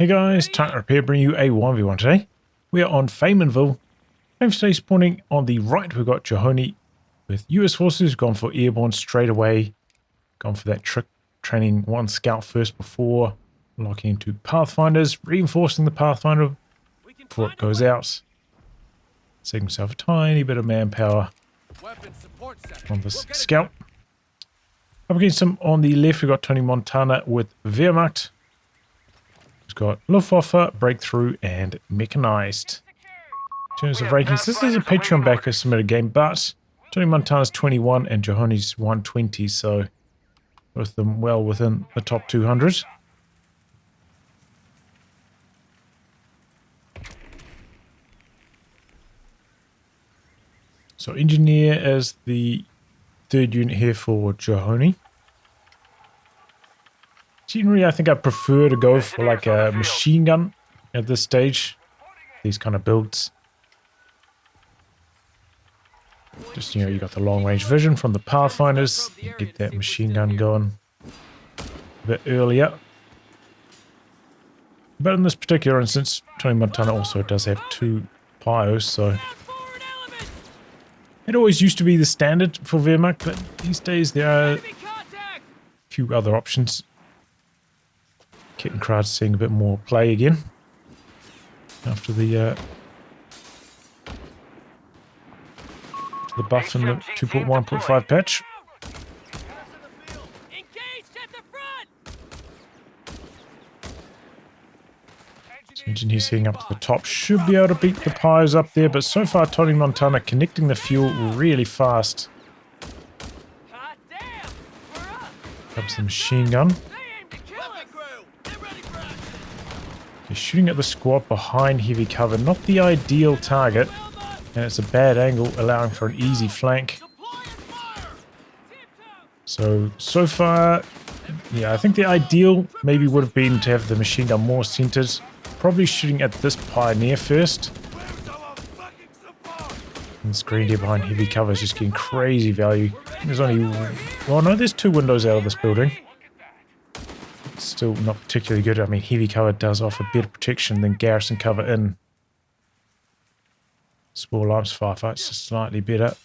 Hey guys, Tightrope here, bringing you a 1v1 today. We are on Faymonville. And today spawning on the right, we've got Johoni with US forces, gone for Airborne straight away. Gone for that trick, training one scout first before locking into Pathfinders, reinforcing the Pathfinder before it goes out. Saving himself a tiny bit of manpower on this scout. Up against him on the left, we've got Tonimontana with Wehrmacht. He's got Luftwaffe, Breakthrough, and Mechanized. In terms of rankings, this is a Patreon backer submitted game, but Tonimontana's 21 and Johoni's 120, so both of them well within the top 200. So Engineer is the third unit here for Johoni. Generally, I think I prefer to go for like a machine gun at this stage. These kind of builds. Just, you know, you got the long range vision from the Pathfinders. You get that machine gun going a bit earlier. But in this particular instance, Tonimontana also does have two pyos, so it always used to be the standard for Wehrmacht, but these days there are a few other options. Kettenkraut's seeing a bit more play again after the buff in the 2.1.5 patch. So Engineer's heading up to the top, should be able to beat the pyos up there, but so far Tonimontana connecting the fuel really fast. Grabs the machine gun. He's shooting at the squad behind heavy cover, not the ideal target, and it's a bad angle, allowing for an easy flank. So far, yeah, I think the ideal maybe would have been to have the machine gun more centered. Probably shooting at this pioneer first. And this green deer behind heavy cover is just getting crazy value. There's only, well no, there's two windows out of this building. Still not particularly good. I mean, heavy cover does offer better protection than garrison cover in small arms firefights, just slightly better.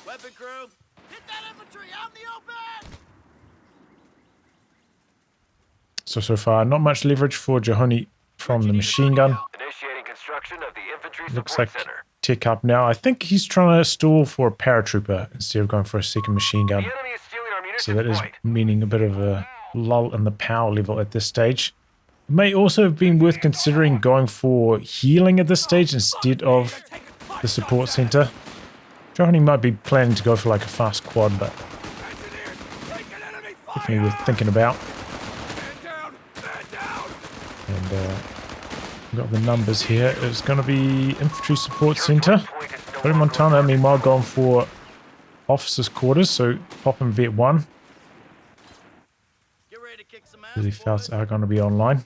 Weapon crew, hit that infantry out in the open! So far, not much leverage for Johoni from the machine gun. Initiating construction of the infantry Looks like support center. tick up now. I think he's trying to stall for a paratrooper instead of going for a second machine gun. The enemy is stealing our munitions So that is point. meaning a bit of a lull in the power level at this stage. It may also have been worth considering going for healing at this stage instead of the support center. Johoni might be planning to go for like a fast quad, but definitely worth thinking about. And we've got the numbers here. It's going to be infantry support center. Tonimontana meanwhile going for officers' quarters, so pop in Vet 1. Really fouts are going to be online.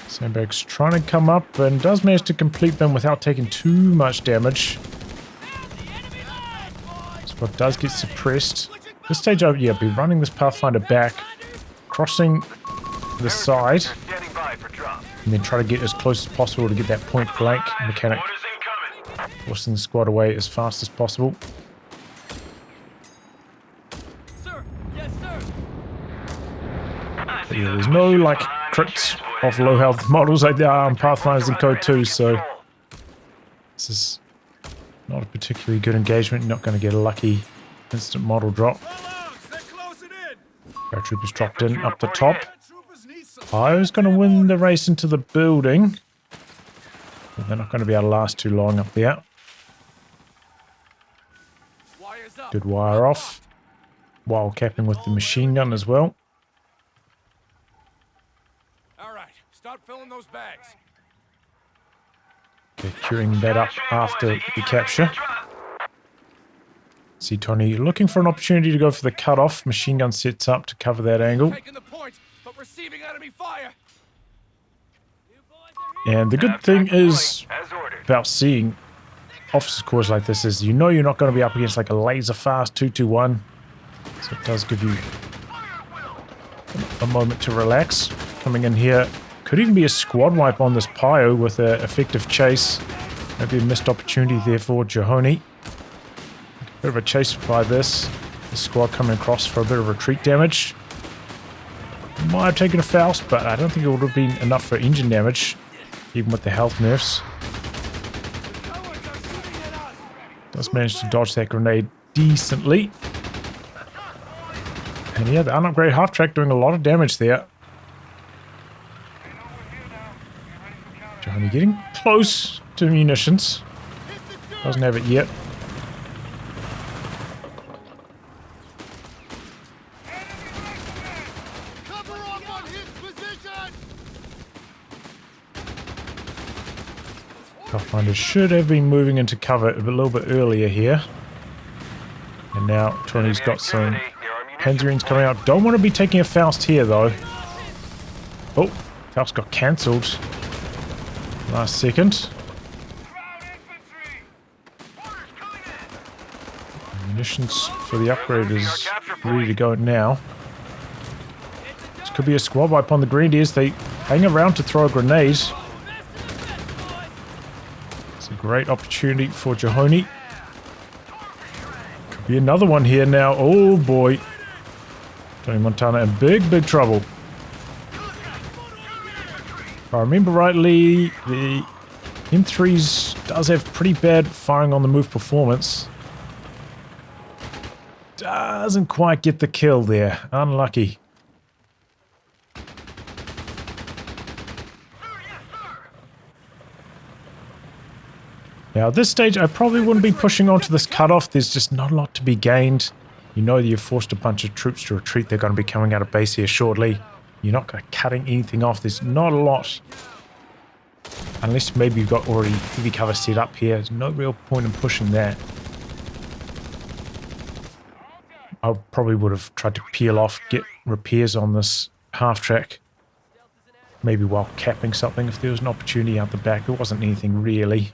Sandbag's trying to come up and does manage to complete them without taking too much damage. Squad does get suppressed. This stage, I'll be running this Pathfinder back, crossing the side, and then try to get as close as possible to get that point blank mechanic, forcing the squad away as fast as possible. But yeah, there's no like crits off low health models like there are on Pathfinders in Code 2, so this is not a particularly good engagement. You're not going to get a lucky instant model drop. Paratroopers dropped in up the top. I was going to win the race into the building, but they're not going to be able to last too long up there. Good wire off, while capping with the machine gun as well. Start filling those bags. Okay, queuing that up after the capture. See Tony looking for an opportunity to go for the cutoff. Machine gun sets up to cover that angle. Taking the point, but receiving enemy fire. And the good thing is about seeing officer cores like this is you know you're not going to be up against like a laser fast 221. So it does give you a moment to relax. Coming in here. Could even be a squad wipe on this Pio with an effective chase. Maybe a missed opportunity there for Johoni. Bit of a chase by this. The squad coming across for a bit of retreat damage. Might have taken a Faust, but I don't think it would have been enough for engine damage, even with the health nerfs. Does manage to dodge that grenade decently. And yeah, the unupgraded half-track doing a lot of damage there. Johoni getting close to munitions. Doesn't have it yet. Pathfinder should have been moving into cover a little bit earlier here. And now Tony's got some Panzerines coming out. Don't want to be taking a Faust here though. Oh, Faust got cancelled. Last second. Munitions for the upgrade is ready to go now. This could be a squad wipe on the Grenadiers. They hang around to throw a grenade. It's a great opportunity for Johoni. Could be another one here now. Oh boy. Tonimontana in big trouble. If I remember rightly, the M3s does have pretty bad firing on the move performance. Doesn't quite get the kill there. Unlucky. Now at this stage I probably wouldn't be pushing onto this cutoff. There's just not a lot to be gained. You know that you've forced a bunch of troops to retreat. They're going to be coming out of base here shortly. You're not cutting anything off. There's not a lot. Unless maybe you've got already heavy cover set up here. There's no real point in pushing that. I probably would have tried to peel off, get repairs on this half-track. Maybe while capping something if there was an opportunity out the back. It wasn't anything really.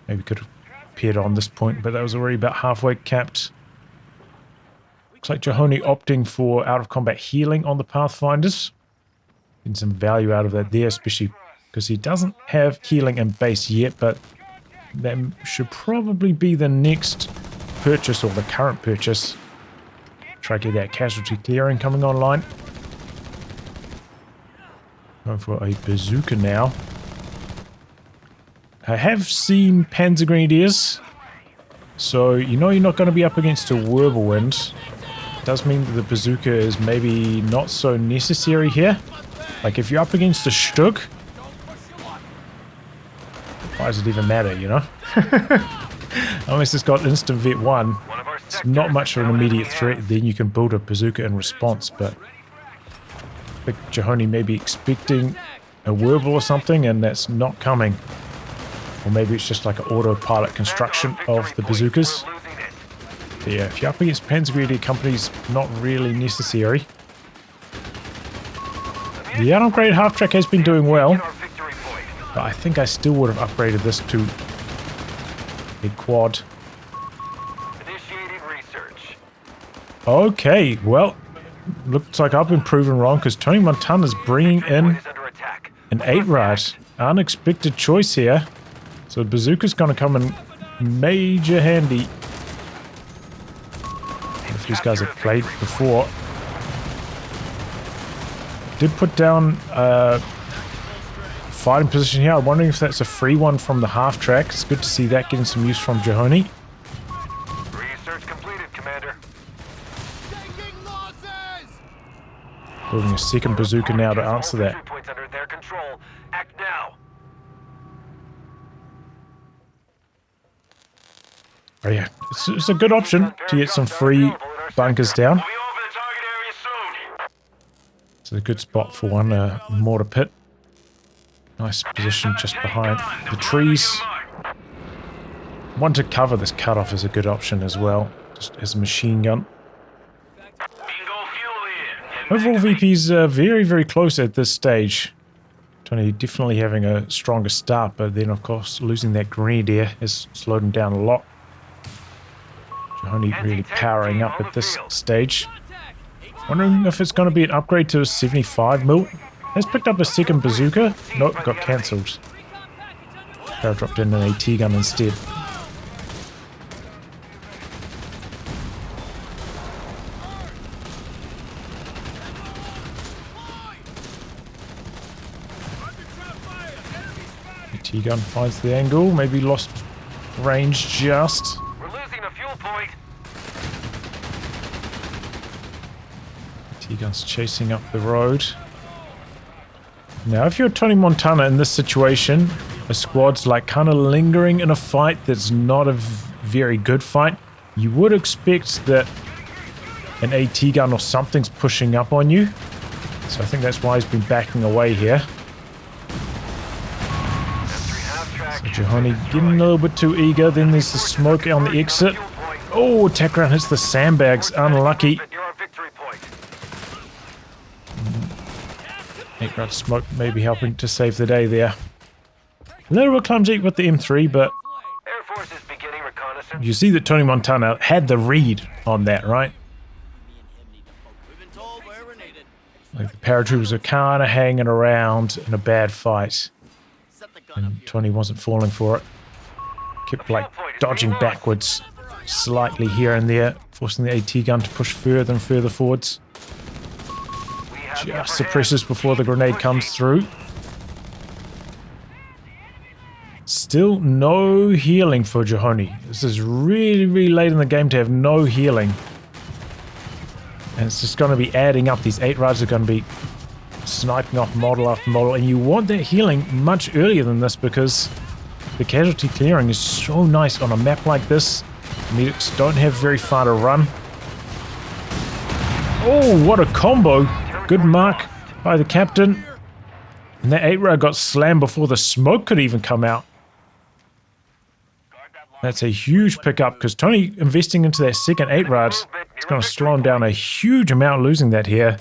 Maybe could have appeared on this point, but that was already about halfway capped. Looks like Johoni opting for out-of-combat healing on the Pathfinders. Getting some value out of that there, especially because he doesn't have healing in base yet, but that should probably be the next purchase or the current purchase. Try to get that casualty clearing coming online. Going for a bazooka now. I have seen Panzer Grenadiers, so you know you're not going to be up against a Whirlwind. Does mean that the bazooka is maybe not so necessary here. Like if you're up against a Stug, why does it even matter, you know? Unless it's got instant vet 1, it's not much of an immediate threat. Then you can build a bazooka in response, but I think Johoni may be expecting a Wehrmacht or something, and that's not coming. Or maybe it's just like an autopilot construction of the bazookas. But yeah, if you're up against Panzer Grenadier companies, not really necessary. The unupgraded half-track has been doing well, but I think I still would have upgraded this to a quad. Okay, well, looks like I've been proven wrong because Tonimontana is bringing in an 8-rad. Unexpected choice here. So the bazooka's going to come in major handy. If these guys have played before. Did put down a fighting position here. I'm wondering if that's a free one from the half-track. It's good to see that getting some use from Johoni. Research completed, Commander. Building a second bazooka now to answer that. Points under their control. Act now. Oh yeah, it's a good option to get some free bunkers down. It's a good spot for one mortar pit. Nice position just behind the trees. One to cover this cutoff is a good option as well, just as a machine gun. Overall VP's very close at this stage. Tony definitely having a stronger start, but then of course losing that Grenadier has slowed him down a lot. Johoni really powering up at this stage. Wondering if it's going to be an upgrade to a 75 mil. Has picked up a second bazooka. Nope, got cancelled. Barrel dropped in an AT gun instead. AT gun finds the angle. Maybe lost range just. We're losing a fuel point. AT gun's chasing up the road. Now, if you're Tonimontana in this situation, a squad's like kind of lingering in a fight that's not a very good fight, you would expect that an AT gun or something's pushing up on you. So I think that's why he's been backing away here. So Johoni getting a little bit too eager. Then there's the smoke on the exit. Oh, attack round hits the sandbags. Unlucky. Aircraft smoke maybe helping to save the day there. A little bit clumsy with the M3, but Air Force is beginning reconnaissance. you see that Tonimontana had the read on that, right? We've been told where we're needed. Like the paratroopers are kind of hanging around in a bad fight. Set the gun up And here. Tony wasn't falling for it. Kept like dodging backwards slightly here and there, forcing the AT gun to push further and further forwards. Just suppresses before the grenade comes through. Still no healing for Johoni. This is really, really late in the game to have no healing. And it's just going to be adding up. These 8 rides are going to be sniping off model after model. And you want that healing much earlier than this because the casualty clearing is so nice on a map like this. Medics don't have very far to run. Oh, what a combo. Good mark by the captain. And that 8-rad got slammed before the smoke could even come out. That's a huge pickup because Tony investing into that second 8-rad is going to slow him down a huge amount losing that here.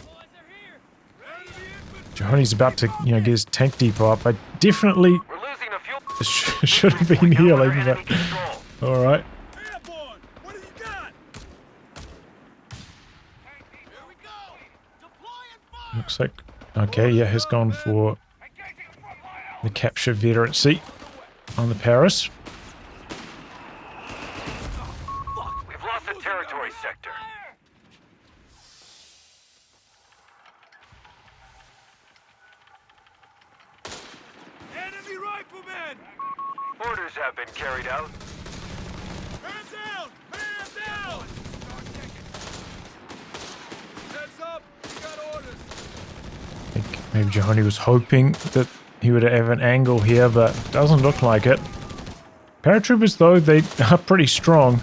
Johoni's about to, get his tank depot up. I definitely We're losing a fuel. should have been healing, but alright. Airborne! What have you got? Here we go! Deploy and fire! Looks like, okay, yeah, has gone for the capture veterancy on the Paris. We've lost the territory sector. Enemy riflemen! Orders have been carried out. Man down! Man down! Heads up! We got orders! I think maybe Johoni was hoping that he would have an angle here, but doesn't look like it. Paratroopers, though, they are pretty strong.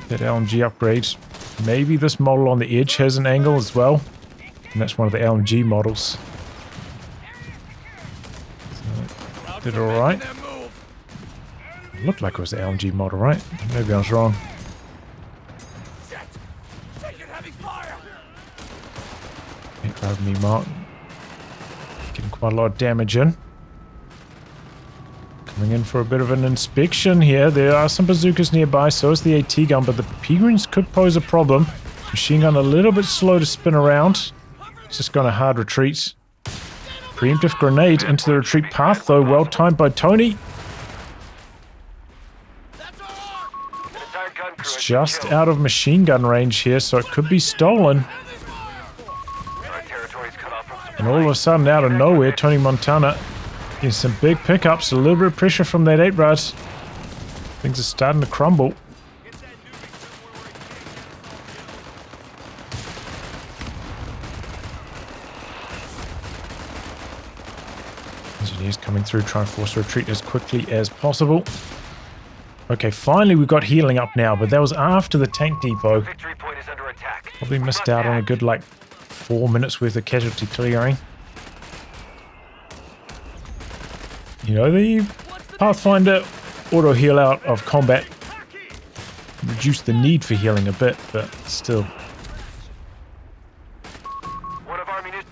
That LMG upgrade. Maybe this model on the edge has an angle as well. And that's one of the LMG models. So, did alright. Looked like it was the LMG model, right? Maybe I was wrong. Taking heavy fire! Ain't grabbing me, Mark. Getting quite a lot of damage in. Coming in for a bit of an inspection here. There are some bazookas nearby, so is the AT gun, but the Peregrines could pose a problem. Machine gun a little bit slow to spin around. It's just gone a hard retreat. Preemptive grenade into the retreat path, though. Well timed by Tony. That's our arm! An entire gun crew It's has been just killed. out of machine gun range here, so it could be stolen. Our territory's cut off from supply. And all of a sudden, out of nowhere, Tonimontana getting some big pickups, a little bit of pressure from that 8-rad. Things are starting to crumble. Engineers coming through, trying to force a retreat as quickly as possible. Okay, finally we got healing up now, but that was after the tank depot. Victory point is under attack. Probably missed out on a good, 4 minutes worth of casualty clearing. The Pathfinder auto heal out of combat reduced the need for healing a bit, but still. One of our munitions.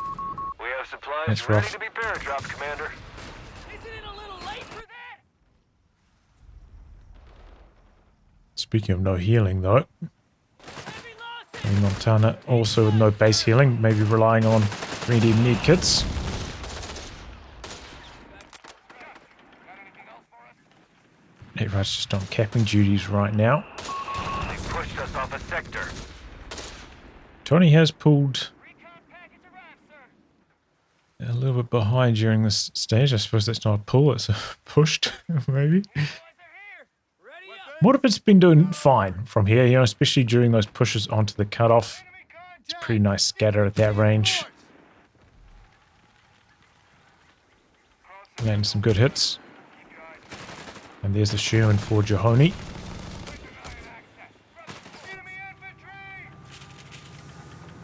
We have supplies That's ready rough. to be paradropped, Commander. Isn't it a little late for that? Speaking of no healing, though, Heavy loss! Tonimontana also with no base healing, maybe relying on 3D need kits. Everyone's just on capping duties right now. They pushed us off a sector. Tony has pulled a little bit behind during this stage. I suppose that's not a pull, it's a pushed, maybe. Mortipet's been doing fine from here, you know, especially during those pushes onto the cutoff. It's a pretty nice scatter at that range. Landing some good hits. And there's the Sherman for Johoni.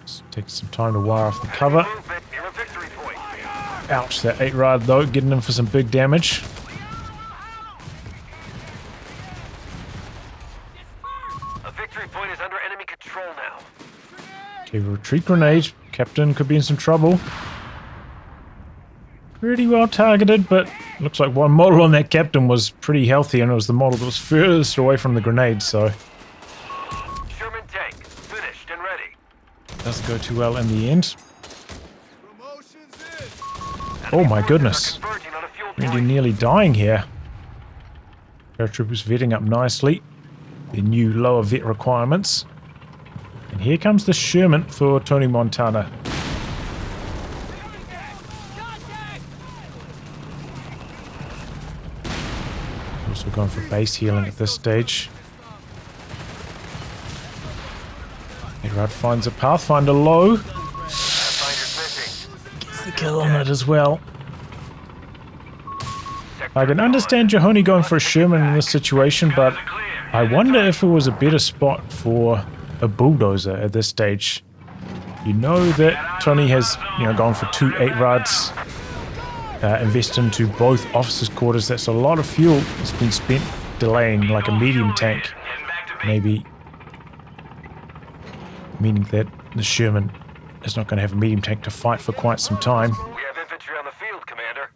Just take some time to wire off the cover. Ouch, that 8-rod though, getting in for some big damage. A victory point is under enemy control now. Okay, retreat grenade. Captain could be in some trouble. Pretty well targeted, but looks like one model on that captain was pretty healthy, and it was the model that was furthest away from the grenade, so Sherman tank, finished and ready. doesn't go too well in the end. Oh my goodness. Converging on a fuel Really point. nearly dying here. Paratroopers vetting up nicely. The new lower vet requirements. And here comes the Sherman for Tonimontana. Also going for base healing at this stage. Edward finds a Pathfinder low. Pathfinder's missing. Gets the kill on it as well. I can understand Johoni going for a Sherman in this situation, but I wonder if it was a better spot for a bulldozer at this stage. You know that Tony has, you know, gone for 2 8-rods, invest into both officers' quarters. That's a lot of fuel that's been spent delaying like a medium tank, maybe meaning that the Sherman is not going to have a medium tank to fight for quite some time. We have infantry on the field, Commander.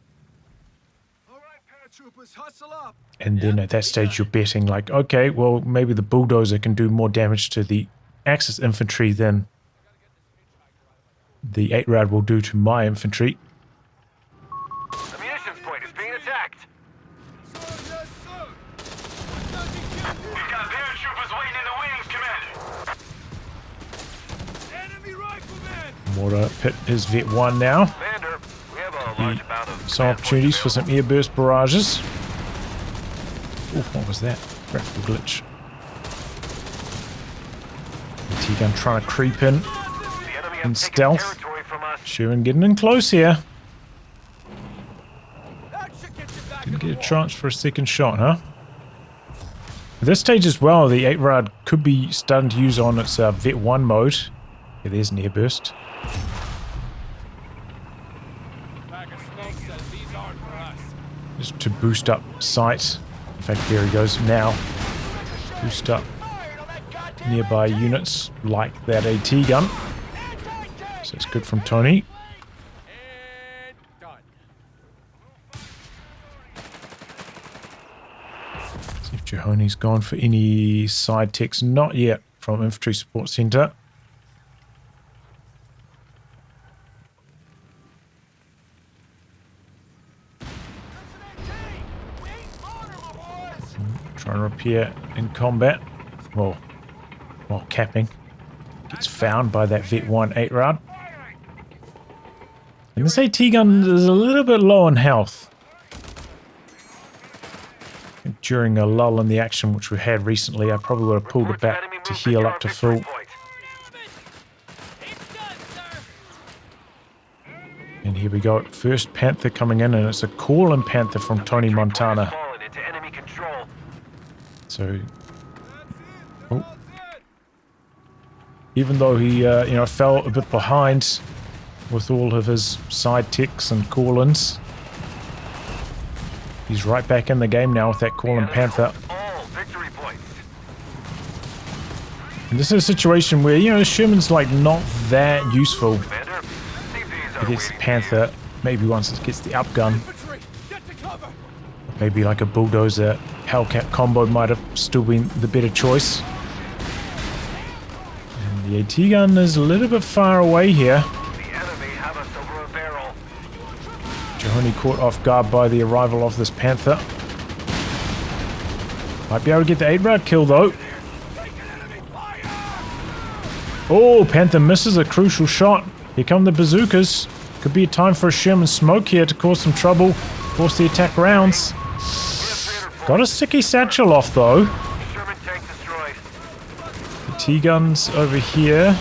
And then at that stage you're betting like, okay, well maybe the bulldozer can do more damage to the Axis infantry than the 8-rod will do to my infantry. The munitions point is being attacked. We've got paratroopers waiting in the wings, Commander. Mortar pit is vet 1 now. Commander, we have a large amount of Some opportunities for some airburst barrages. Oh, what was that? Graphical glitch. T-gun trying to creep in. in stealth. Sherman getting in close here. Didn't get a chance for a second shot, huh? At this stage as well, the 8-rod could be starting to use on its Vet 1 mode. Yeah, there's an airburst. Just to boost up sight. In fact, there he goes now. Boost up nearby units like that AT gun. So it's good from Tony. See if Johoni's gone for any side techs. Not yet from Infantry Support Center. Trying to repair in combat. Well, while capping. Gets found by that Vet 1 8-rod. And this AT gun is a little bit low on health. During a lull in the action which we had recently, I probably would have pulled it back to heal up to full. And here we go. First Panther coming in, and it's a call-in Panther from Tonimontana. So, oh. Even though he, you know, fell a bit behind with all of his side ticks and call-ins, he's right back in the game now with that call-in Panther. And this is a situation where, you know, Sherman's like not that useful against the Panther. Maybe once it gets the upgun. Maybe like a bulldozer Hellcat combo might have still been the better choice. And The AT gun is a little bit far away here. The enemy have us over a barrel. Johoni caught off guard by the arrival of this Panther. Might be able to get the 8-round kill though. Oh, Panther misses a crucial shot. Here come the bazookas. Could be a time for a Sherman smoke here to cause some trouble. Force the attack rounds. Got a sticky satchel off though. Sherman tank destroyed. The T-guns over here.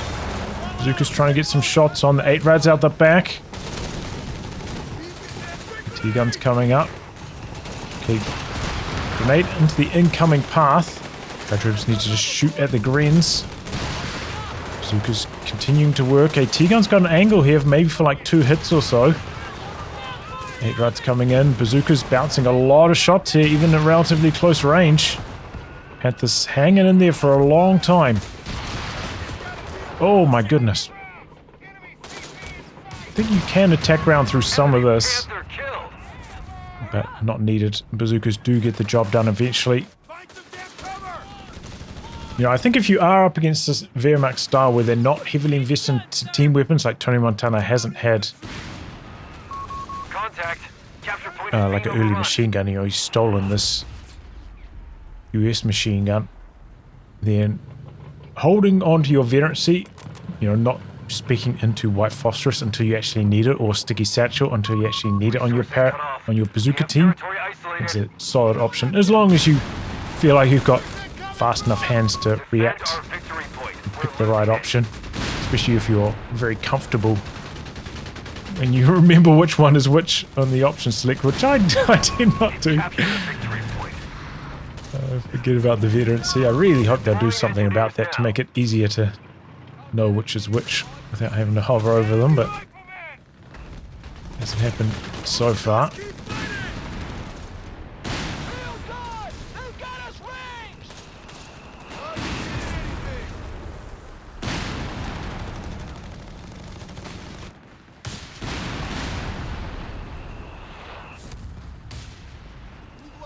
Bazooka's trying to get some shots on the 8-rads out the back. The T-guns coming up. Okay. Grenade into the incoming path. Troops need to just shoot at the greens. Bazooka's continuing to work. A T-gun's got an angle here, maybe for like 2 hits or so. 8-rads coming in. Bazooka's bouncing a lot of shots here, even at relatively close range. Panther's hanging in there for a long time. Oh my goodness. I think you can attack round through some of this, Panther killed. but not needed. Bazookas do get the job done eventually. You know, I think if you are up against this Wehrmacht style where they're not heavily invested in team weapons, like Tonimontana hasn't had Contact. Capture point. like an early machine gun, you know, he's stolen this US machine gun, then holding on to your veterancy, you know, not speaking into white phosphorus until you actually need it, or sticky satchel until you actually need it on your bazooka team. It's a solid option, as long as you feel like you've got fast enough hands to react and pick the right option, especially if you're very comfortable and you remember which one is which on the option select, which I tend not to. Forget about the veterancy. I really hope they'll do something about that to make it easier to know which is which without having to hover over them, but hasn't happened so far.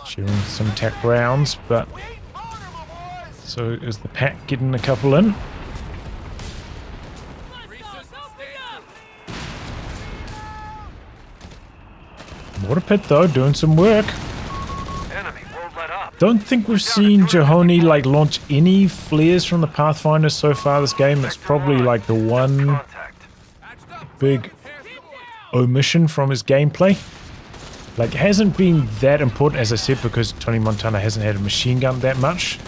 Sharing some attack rounds, but so is the pack getting a couple in. Water pit though, doing some work. Enemy won't let up. Don't think we've seen Johoni like launch any flares from the Pathfinder so far this game. It's probably like the one Contact. big omission from his gameplay. Like, it hasn't been that important, as I said, because Tonimontana hasn't had a machine gun that much.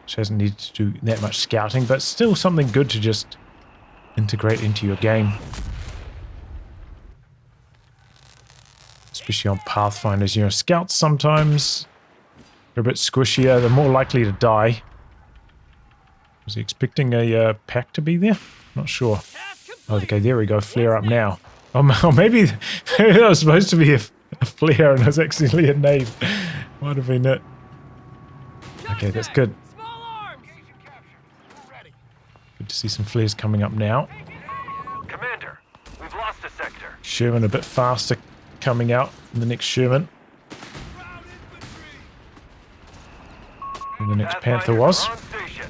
So hasn't needed to do that much scouting, but still something good to just integrate into your game. Especially on Pathfinders, you know, scouts sometimes are a bit squishier, they're more likely to die. Was he expecting a pack to be there? Not sure. Oh, okay, there we go, flare up now. Oh, maybe that was supposed to be a flare and it was accidentally a nade. Might have been it. Okay, that's good. Good to see some flares coming up now. Commander, we've lost a sector. Sherman a bit faster coming out in the next Sherman. And the next Panther was. On station.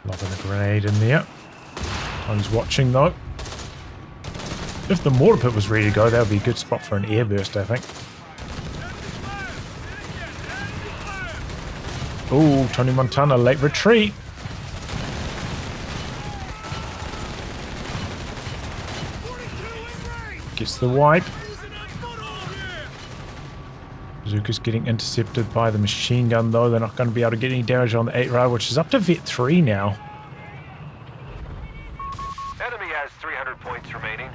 Lobbing a grenade in there. Time's watching though. If the mortar pit was ready to go, that would be a good spot for an airburst, I think. Oh, Tonimontana late retreat. Gets the wipe. Bazooka's getting intercepted by the machine gun though. They're not going to be able to get any damage on the 8-rail, which is up to Vet 3 now. Enemy has 300 points remaining.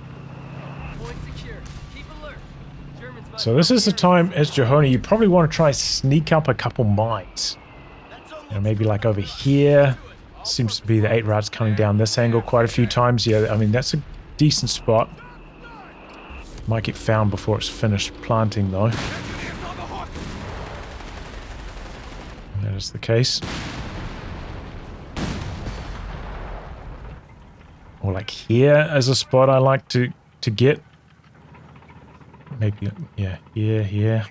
So this is the time as Johoni, you probably want to try sneak up a couple mines. You know, maybe like over here. Seems to be the 8-rails coming down this angle quite a few times. Yeah, I mean, that's a decent spot. Might get found before it's finished planting though. And that is the case. Or like here as a spot I like to get. Maybe, yeah, here.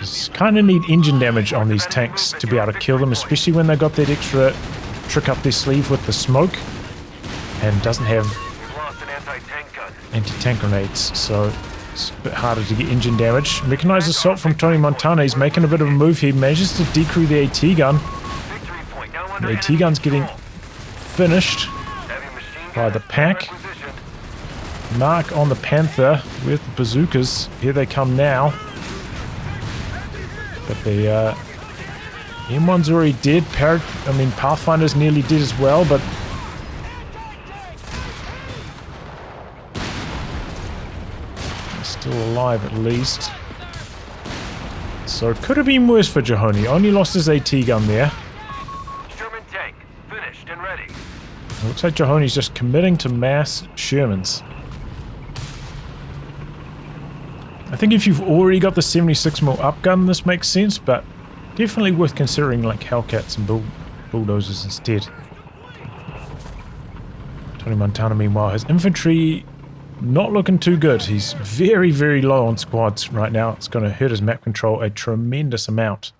Just kind of need engine damage on these tanks to be able to kill them, especially when they got that extra trick up their sleeve with the smoke and doesn't have We've lost an anti-tank gun. anti-tank grenades, so it's a bit harder to get engine damage. Mechanized assault from Tonimontana. He's making a bit of a move here. Manages to decrew the AT gun. Victory point now under The AT enemy gun's getting control. finished Heavy machine by gun the is pack. requisitioned. Mark on the Panther with the bazookas. Here they come now. But the M1's already dead. Pathfinder's nearly dead as well, but he's still alive at least. So it could have been worse for Johoni. Only lost his AT gun there. Sherman tank finished and ready. It looks like Johoni's just committing to mass Shermans. I think if you've already got the 76mm up gun, this makes sense, but definitely worth considering like Hellcats and bulldozers instead. Tonimontana, meanwhile, his infantry not looking too good. He's very, very low on squads right now. It's going to hurt his map control a tremendous amount.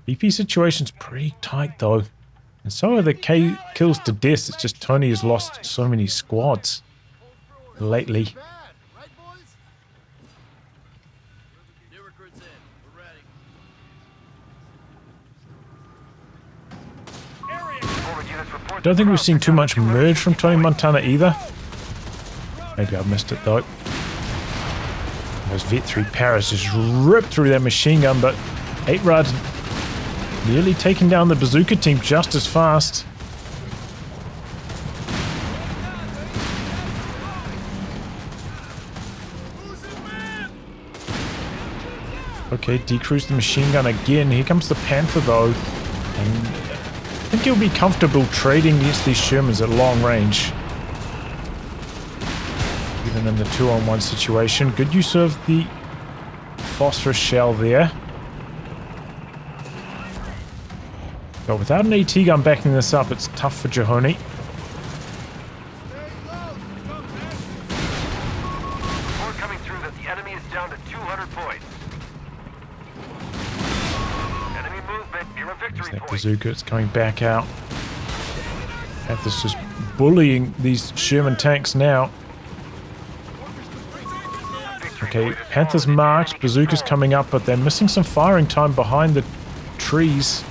BP situation's pretty tight though. And so are the kills to death. It's just Tony has lost so many squads lately. New recruits in. We're ready. Forward units report Don't think the we've seen too much crowd. merge from Tonimontana either. Maybe I've missed it though. Those Vet 3 Paras just ripped through that machine gun, but 8-Rad nearly taking down the bazooka team just as fast. Okay, decrease the machine gun again. Here comes the Panther though. And I think he'll be comfortable trading against these Shermans at long range. Even in the 2-on-1 situation. Good use of the phosphorus shell there. But without an AT gun backing this up, it's tough for Johoni. Report coming through that the enemy is down to 200 points. Enemy movement near a There's victory that point. bazooka, it's coming back out. Panther's just bullying these Sherman tanks now. Okay, Panther's marked, bazooka's coming up, but they're missing some firing time behind the trees.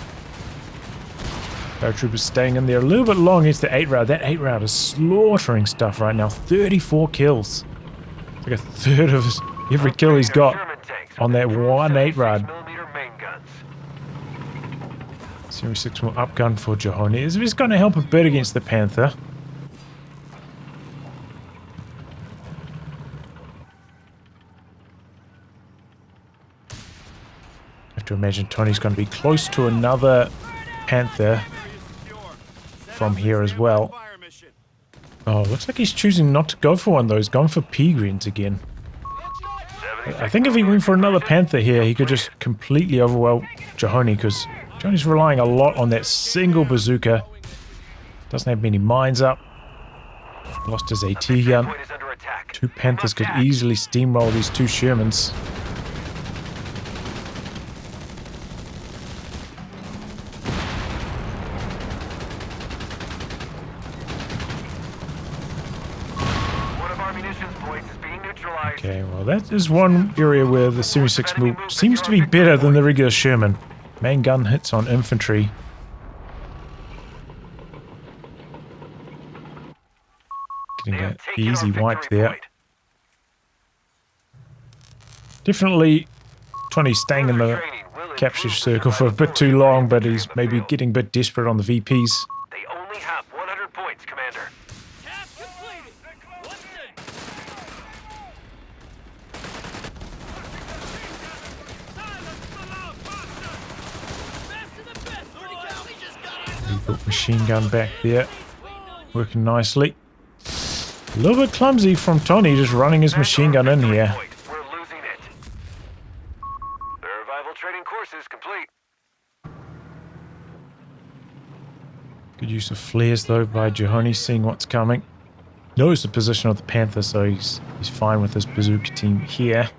Paratroopers staying in there a little bit long against the 8-Rad. That 8-Rad is slaughtering stuff right now. 34 kills. It's like a third of every kill he's got Sherman tanks on that one 8-Rad. 76mm main guns. 76mm up gun for Johoni. It's going to help a bit against the Panther. I have to imagine Tony's going to be close to another Panther from here as well. Fire mission. Oh, looks like he's choosing not to go for one though. He's gone for P-Greens again. I think if he went for another Panther here, he could just completely overwhelm Johoni, because Johoni's relying a lot on that single bazooka. Doesn't have many mines up. Lost his AT gun. Point is under attack. 2 Panthers could easily steamroll these 2 Shermans. One of our munitions points is being neutralized. Okay, well that is one area where the 76mm seems to be better than the regular Sherman. Main gun hits on infantry. Getting They an have taken our easy wipe victory there. point. Definitely Tony's staying in the Training will capture improve circle for a bit too long, but he's maybe getting a bit desperate on the VPs. They only have 100 points, Commander. Task completed. What's next? Best of the best, boys. We just got our Rebuilt machine gun back there. Working nicely. A little bit clumsy from Tony just running his machine gun in Victory here. point. We're losing it. The revival training course is complete. Good use of flares though by Johoni, seeing what's coming. Knows the position of the Panther, so he's fine with his bazooka team here.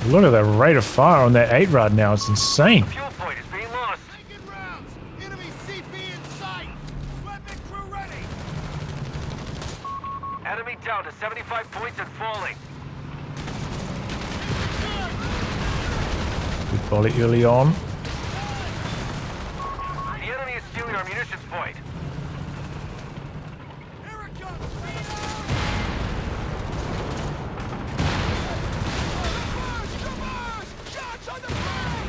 Look at the rate of fire on that 8-rod now. It's insane. Fuel point is being lost. Taking rounds. Enemy CP in sight. Weapon crew ready. Enemy down to 75 points and falling. Good volley early on. The enemy is stealing our munitions point. Here it comes. Shots on the flank.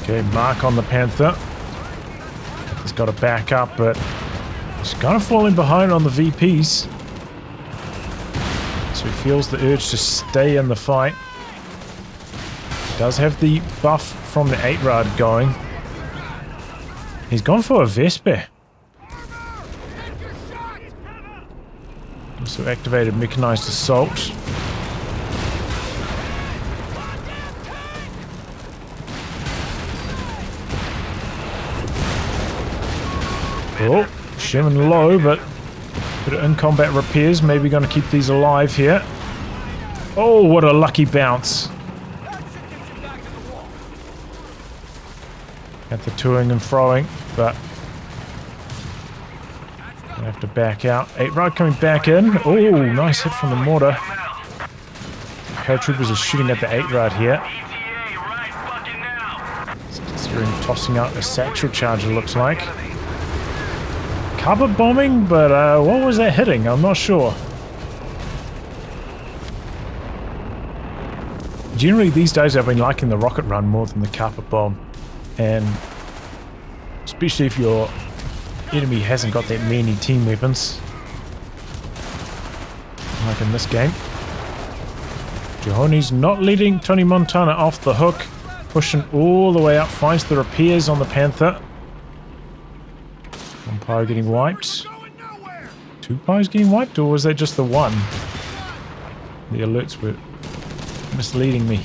Okay, mark on the Panther. He's got to back up, but he's kind of falling behind on the VPs. So he feels the urge to stay in the fight. Does have the buff from the 8-rod going. He's gone for a Vesper. Also activated Mechanized Assault. Oh, Sherman low, but bit of in-combat repairs. Maybe going to keep these alive here. Oh, what a lucky bounce. At the toing and throwing, but I have to back out. 8-rod coming back in. Oh, nice hit from the mortar. Paratroopers are shooting at the 8-rod here. ETA right fucking now. Considering tossing out a satchel charger, looks like. Carpet bombing, but what was that hitting? I'm not sure. Generally, these days I've been liking the rocket run more than the carpet bomb. And especially if your enemy hasn't got that many team weapons. Like in this game. Johoni's not letting Tonimontana off the hook. Pushing all the way up. Finds the repairs on the Panther. One pyre getting wiped. Two pyres getting wiped, or was that just the one? The alerts were misleading me.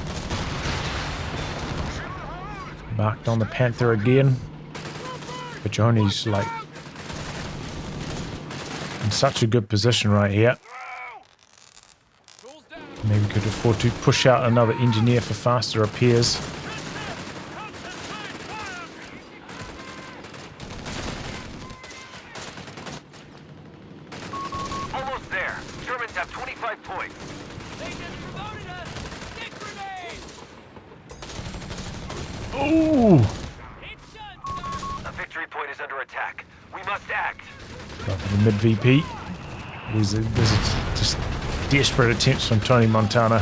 Marked on the Panther again. But Johoni's like in such a good position right here. Maybe could afford to push out another engineer for faster repairs. Almost there. Germans have 25 points. They just promoted us. Stick grenade. Oh! A victory point is under attack. We must act. Go for the mid VP. These are just desperate attempts from Tonimontana.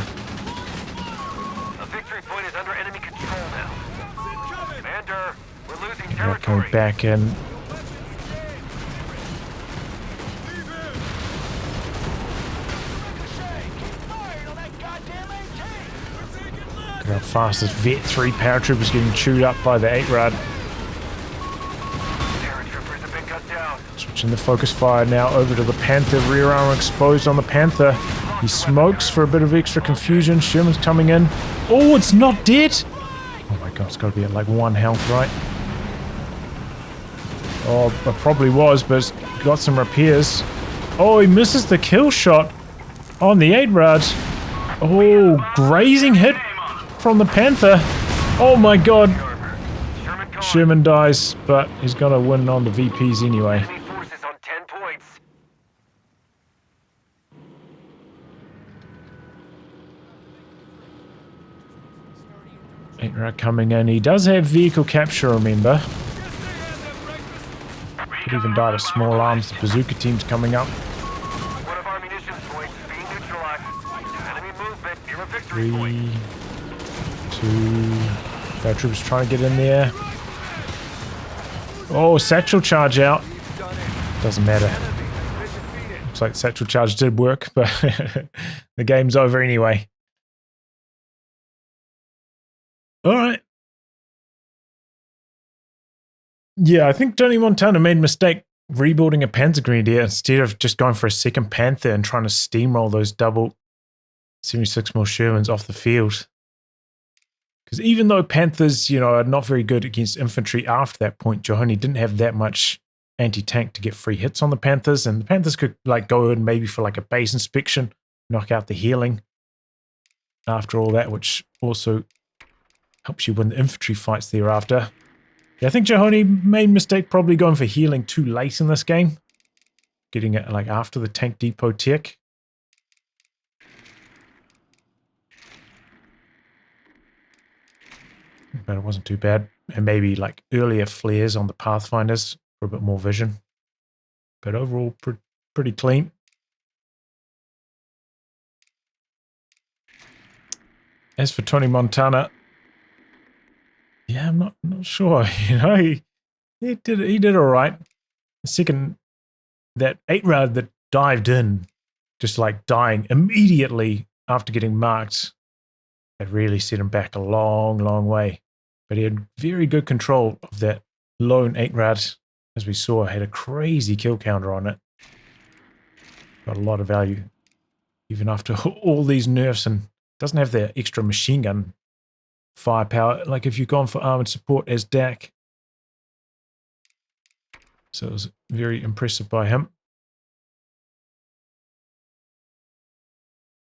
A victory point is under enemy control now. Commander, we're losing Now territory. coming back in. Look how fast this Vet 3 paratrooper's getting chewed up by the 8-rod. Paratroopers have been cut down. Switching the focus fire now over to the Panther. Rear armor exposed on the Panther. He smokes for a bit of extra confusion. Sherman's coming in. Oh, it's not dead! Oh my god, it's got to be at like 1 health, right? Oh, it probably was, but it's got some repairs. Oh, he misses the kill shot on the 8-rod. Oh, grazing hit from the Panther. Oh my god. Sherman gone. Sherman dies, but he's going to win on the VPs anyway. Enemy forces on 10 points. Right, coming in. He does have vehicle capture, remember. Could even die to small arms. The bazooka team's coming up. One of our munitions points is being neutralized. Enemy movement near a victory point. 3, 2. Paratroopers trying to get in there. Oh, satchel charge out. Doesn't matter. Looks like satchel charge did work, but the game's over anyway. Alright. Yeah, I think Tonimontana made a mistake rebuilding a Panzer Grenadier instead of just going for a second Panther and trying to steamroll those double 76mm Shermans off the field. Because even though Panthers, you know, are not very good against infantry after that point, Johoni didn't have that much anti-tank to get free hits on the Panthers, and the Panthers could like go in maybe for like a base inspection, knock out the healing. after all that, which also helps you win the infantry fights thereafter. Yeah, I think Johoni made a mistake probably going for healing too late in this game. Getting it like after the tank depot tech. But it wasn't too bad. And maybe like earlier flares on the Pathfinders for a bit more vision. But overall, pretty clean. As for Tonimontana, yeah, I'm not sure. You know, he did all right. The second, that 8-rad that dived in, just like dying immediately after getting marked, it really set him back a long, long way. But he had very good control of that lone 8-rad, as we saw, had a crazy kill counter on it. Got a lot of value, even after all these nerfs, and doesn't have the extra machine gun firepower, like if you've gone for armored support as DAC. So it was very impressive by him.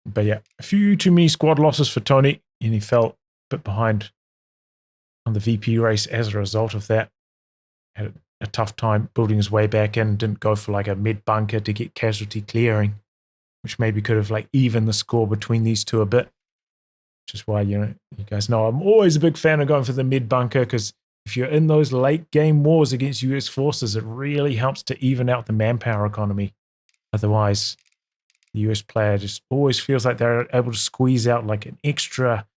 But yeah, a few too many squad losses for Tony, and he fell a bit behind on the VP race as a result of that. Had a tough time building his way back in, didn't go for like a mid bunker to get casualty clearing, which maybe could have like evened the score between these two a bit. Which is why, you guys know I'm always a big fan of going for the mid bunker, because if you're in those late game wars against US forces, it really helps to even out the manpower economy. Otherwise, the US player just always feels like they're able to squeeze out like an extra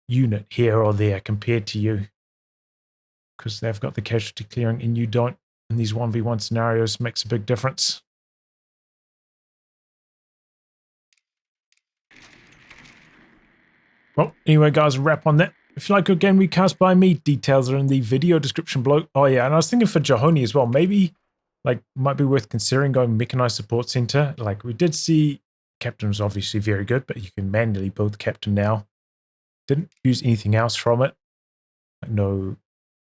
unit here or there compared to you, because they've got the casualty clearing and you don't. In these 1v1 scenarios, makes a big difference. Well, anyway, guys, wrap on that. If you like a game recast by me, details are in the video description below. Oh yeah, and I was thinking for Johoni as well, maybe like might be worth considering going Mechanized Support Center. Like we did see, Captain was obviously very good, but you can manually build the Captain now. Didn't use anything else from it. Like no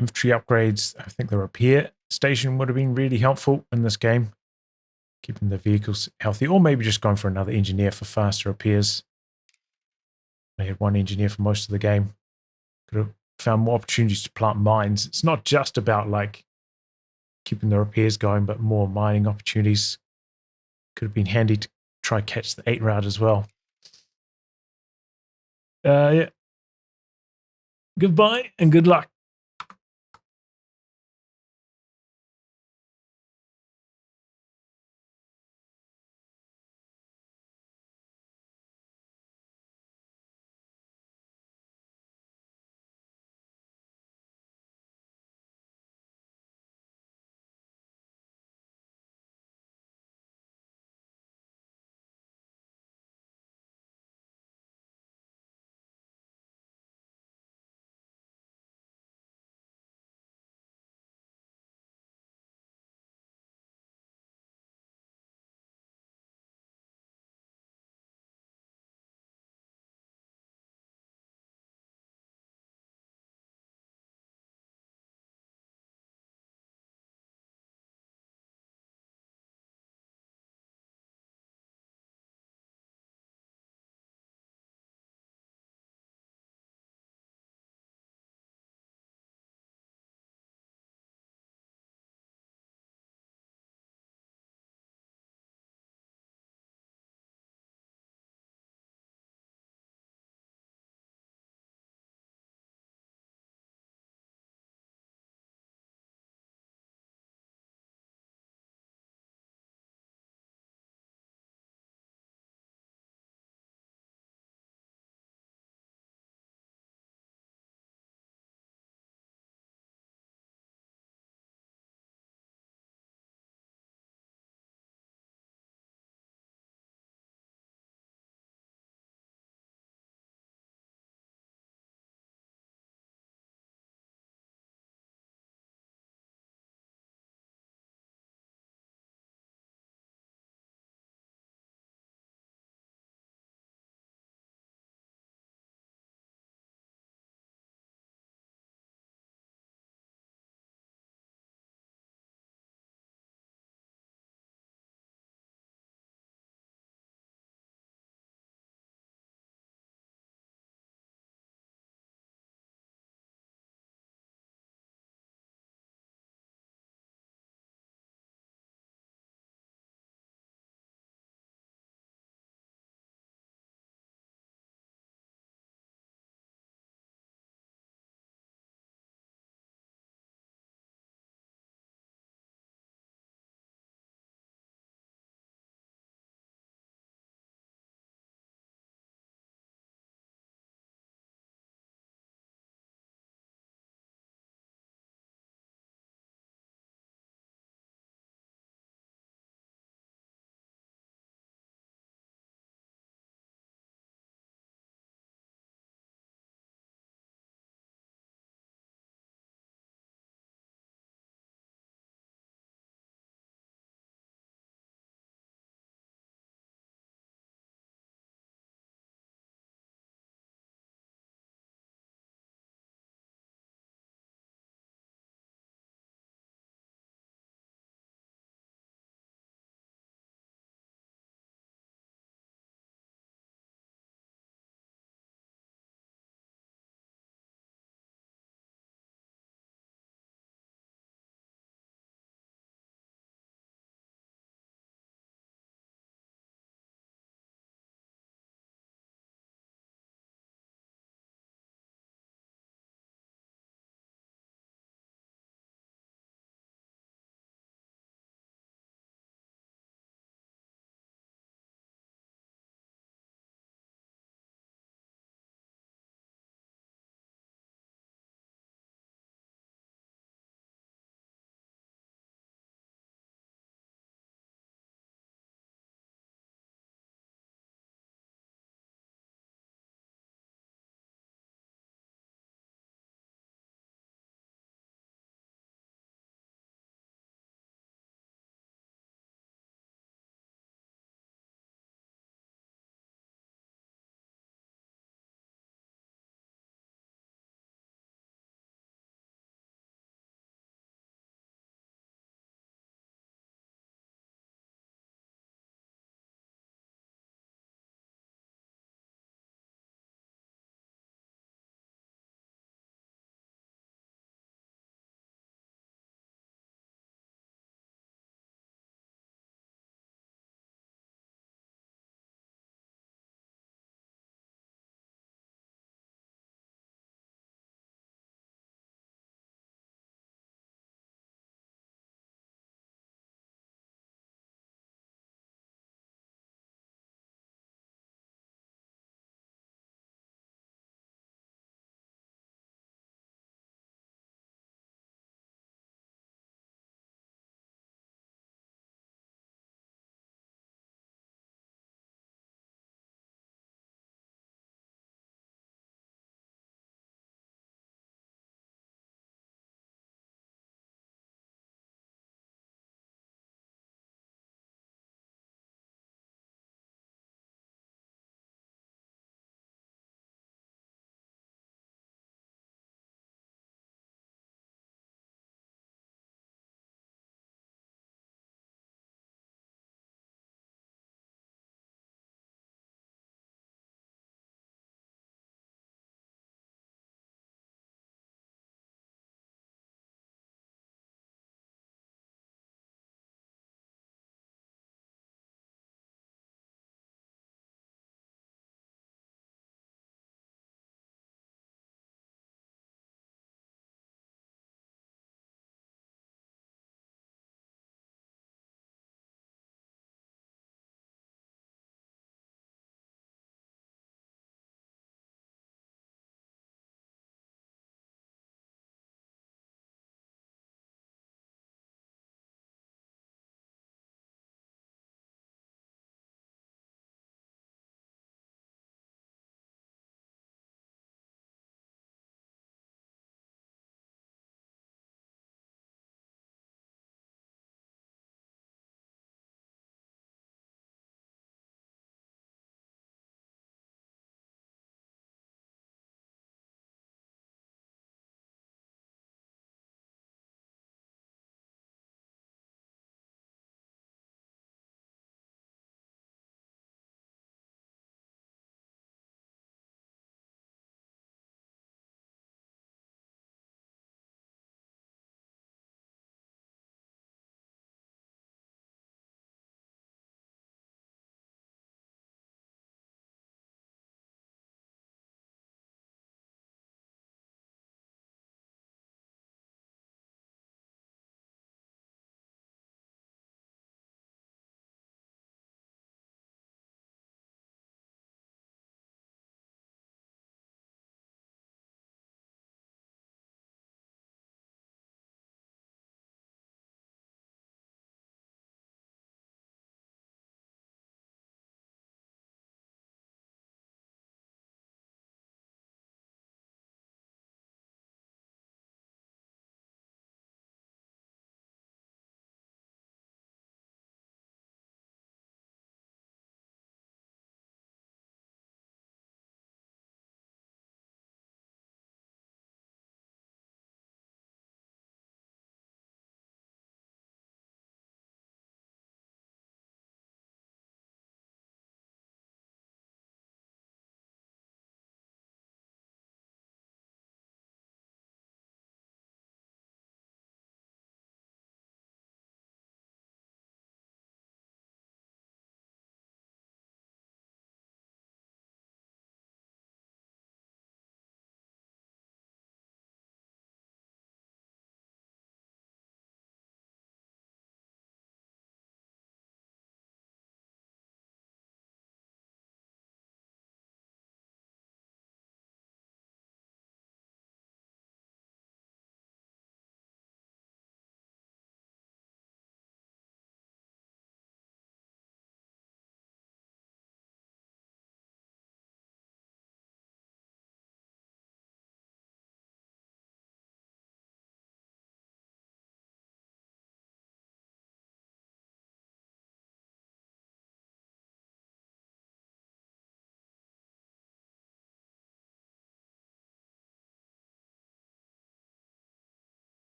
infantry upgrades. I think the repair station would have been really helpful in this game, keeping the vehicles healthy, or maybe just going for another engineer for faster repairs. I had one engineer for most of the game. Could have found more opportunities to plant mines. It's not just about like keeping the repairs going, but more mining opportunities. Could have been handy to try catch the 8-rad as well. Yeah. Goodbye and good luck.